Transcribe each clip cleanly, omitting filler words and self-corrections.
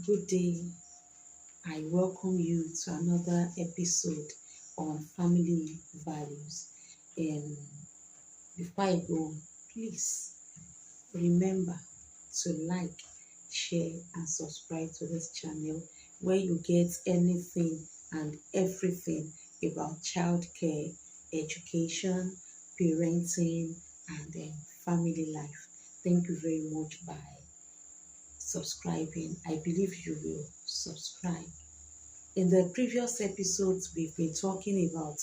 Good day. I welcome you to another episode on family values. And before I go, please remember to like, share, and subscribe to this channel where you get anything and everything about childcare, education, parenting, and family life. Thank you very much by subscribing. I believe you will subscribe. In the previous episodes, we've been talking about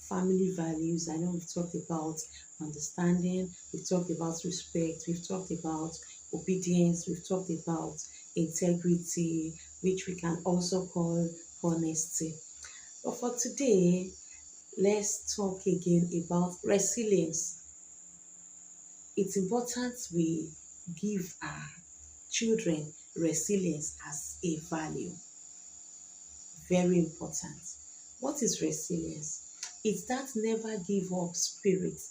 family values. I know we've talked about understanding, we've talked about respect, we've talked about obedience, we've talked about integrity, which we can also call honesty. But for today, let's talk again about resilience. It's important we give our children resilience as a value. Very important. What is resilience? It's that never give up spirit.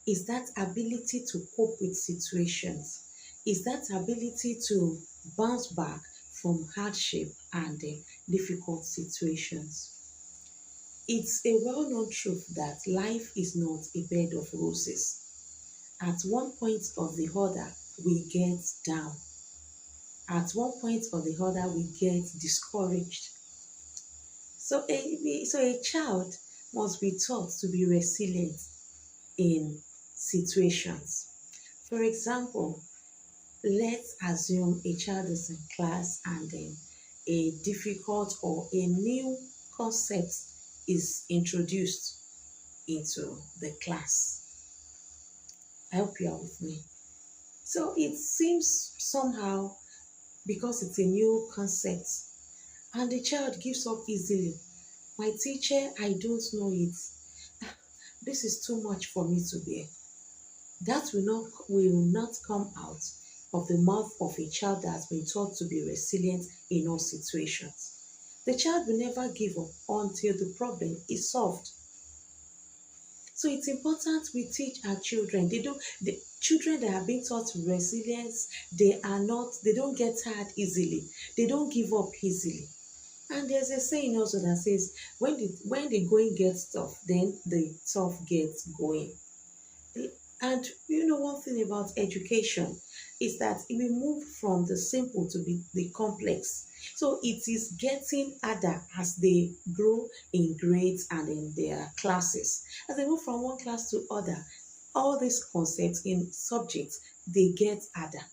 It's that ability to cope with situations. It's that ability to bounce back from hardship and difficult situations. It's a well-known truth that life is not a bed of roses. At one point or the other, we get down. At one point or the other, we get discouraged. So a child must be taught to be resilient in situations. For example, let's assume a child is in class and then a difficult or a new concept is introduced into the class. I hope you are with me. So it seems somehow because it's a new concept and the child gives up easily. My teacher, I don't know it. This is too much for me to bear. That will not come out of the mouth of a child that has been taught to be resilient in all situations. The child will never give up until the problem is solved. So it's important we teach our children. The children that are being taught resilience, they don't get tired easily. They don't give up easily. And there's a saying also that says, when the going gets tough, then the tough gets going. And you know, one thing about education is that we move from the simple to the complex. So it is getting harder as they grow in grades and in their classes. As they move from one class to other, all these concepts in subjects, they get harder.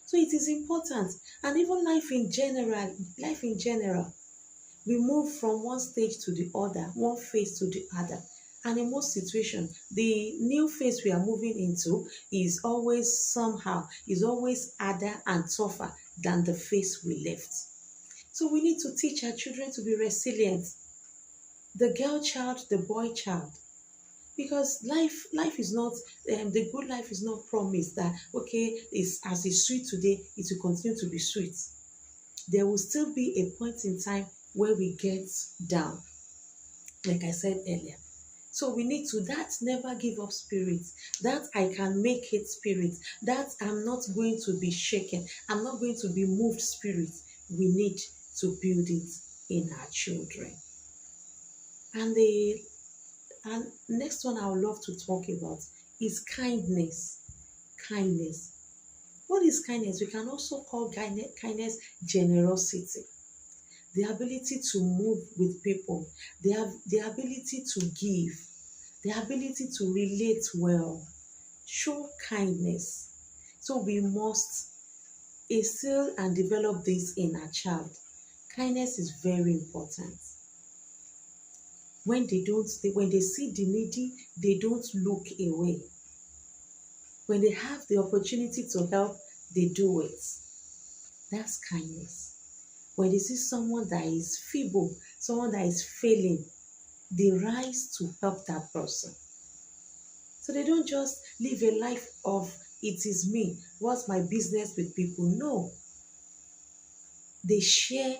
So it is important. And even life in general, we move from one stage to the other, one phase to the other. And in most situations, the new phase we are moving into is always harder and tougher than the phase we left. So we need to teach our children to be resilient. The girl child, the boy child. Because life is not the good life is not promised that okay, it's as it's sweet today, it will continue to be sweet. There will still be a point in time where we get down, like I said earlier. So we need to that never give up spirit, that I can make it spirit, that I'm not going to be shaken, I'm not going to be moved spirit. We need to build it in our children. And the and next one I would love to talk about is kindness. Kindness. What is kindness? We can also call kindness generosity, the ability to move with people, the ability to give, the ability to relate well, show kindness. So we must instill and develop this in our child. Kindness is very important. When they see the needy, they don't look away. When they have the opportunity to help, they do it. That's kindness. When they see someone that is feeble, someone that is failing, they rise to help that person. So they don't just live a life of it is me, what's my business with people? No. They share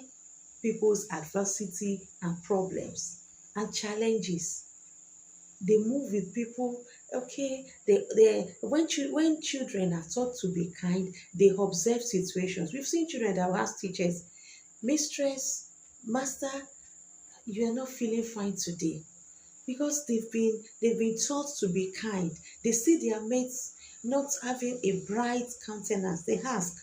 people's adversity and problems and challenges. They move with people. Okay, when children are taught to be kind, they observe situations. We've seen children that will ask teachers, Mistress, master, you are not feeling fine today, because they've been taught to be kind. They see their mates not having a bright countenance. They ask,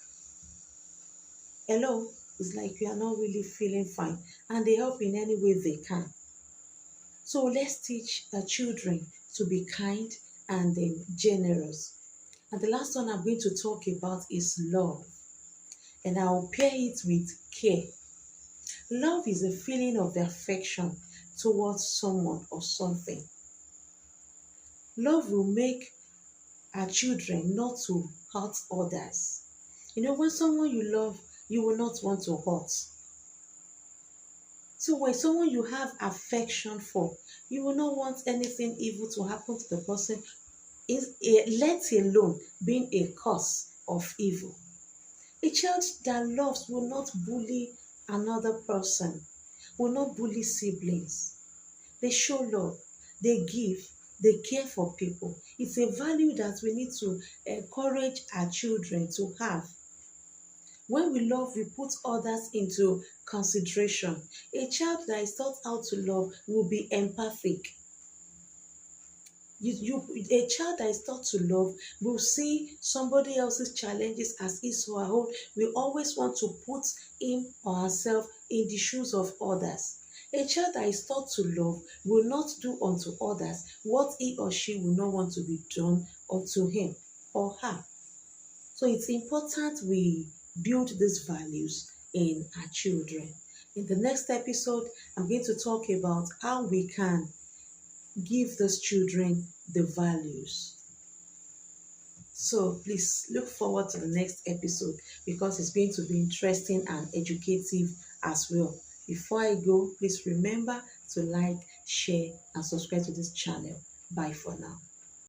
hello, it's like you are not really feeling fine, and they help in any way they can. So let's teach our children to be kind and generous. And the last one I'm going to talk about is love, and I'll pair it with care. Love is a feeling of the affection towards someone or something. Love will make our children not to hurt others. When someone you love, you will not want to hurt. So when someone you have affection for, you will not want anything evil to happen to the person, let alone being a cause of evil. A child that loves will not bully another person, will not bully siblings. They show love, they give, they care for people. It's a value that we need to encourage our children to have. When we love, we put others into consideration. A child that is taught how to love will be empathic. A child that is taught to love will see somebody else's challenges as his or her own. We always want to put him or herself in the shoes of others. A child that is taught to love will not do unto others what he or she will not want to be done unto him or her. So it's important we build these values in our children. In the next episode, I'm going to talk about how we can give those children the values. So please look forward to the next episode, because it's going to be interesting and educative as well. Before I go, please remember to like, share, and subscribe to this channel. Bye for now.